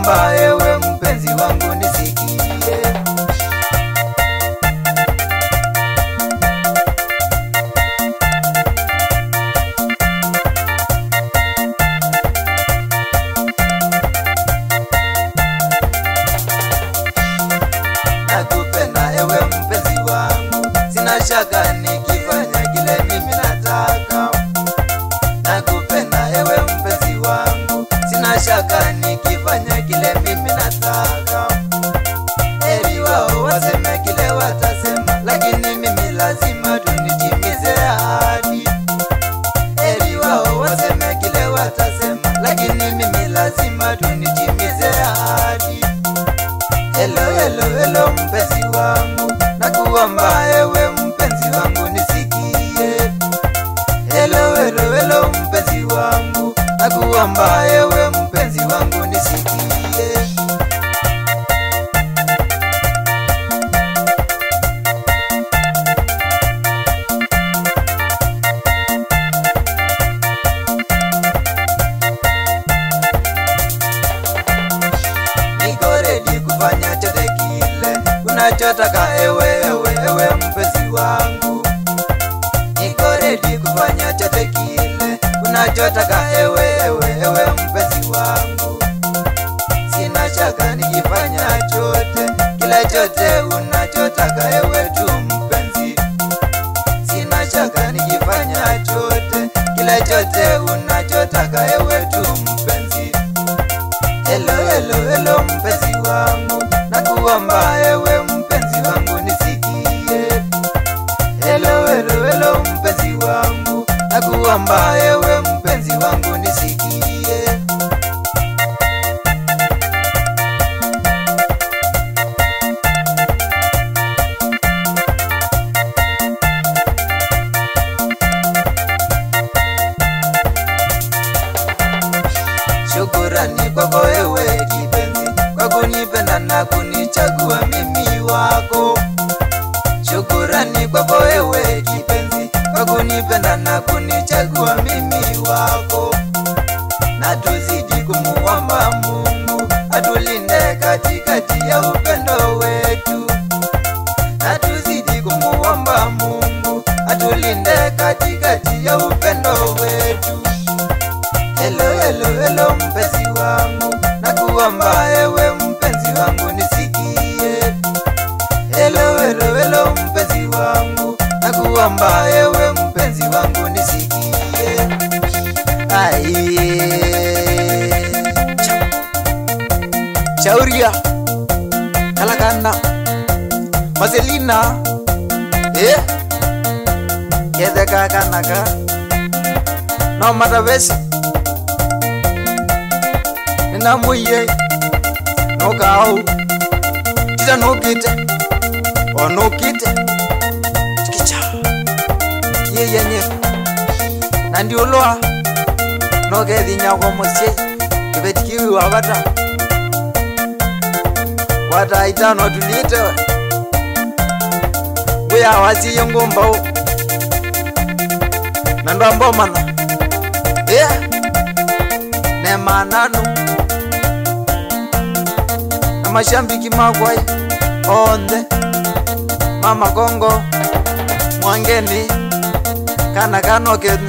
nakuomba ewe mpenzi wangu nisikie. Nakupenda ewe mpenzi wangu, sina shaka nikifanya kile mimi nataka. Nakupenda ewe mpenzi wangu, sina shaka nikifanya kile mimi nataka. Heri wao waseme kile watasema, lakini mimi lazima tunitimize ahadi. Heri wao waseme kile watasema, lakini mimi lazima tunitimize ahadi. Hello, hello, hello mpenzi wangu, nakuomba ewe mpenzi wangu nisikie. Hello, hello, hello mpenzi wangu, nakuomba ewe mpenzi wangu nisikie. Fanya chote kile unachotaka ewe mpenzi wangu. Niko ready kufanya chote kile unachotaka ewe mpenzi wangu. Sina shaka nikifanya chote, kila chote unachotaka ewe tu mpenzi. Sina shaka nikifanya chote, kila chote unachotaka ewe tu mpenzi. Hello, hello, hello mpenzi wangu, nakuomba ewe mpenzi wangu nisikie. Hello, hello, hello mpenzi wangu, nakuomba ewe mpenzi wangu nisikie. Shukurani kwako ewe kipenzi, kwa kunipenda na kunichagua mimi wako. Shukurani kwako ewe kipenzi, kwa kunipenda na kunichagua mimi wako. Na tuzidi kumuomba Mungu atulinde katikati ya upendo wetu. Na tuzidi kumuomba Mungu atulinde katikati ya upendo wetu. Hello, hello, hello mpenzi wangu, nakuomba ewe mpenzi wangu nisikie. Hello, hello, hello mpenzi wangu, nakuomba ewe mpenzi wangu nisikie. Ai Chauria Kalakana Mazelina Kede kakanaka No matavesi Nina muye No kao Tita no kite O no kite Chikicha Ye yenye Nandi uloa No kedi nyako mosye Kibetikiwi wabata Wata itano tulitewe Buya wasi yungu mbao Nando ambao mana Ne mananu Na mashambiki magwai Onde Mama Kongo Mwangeni Kana kano keni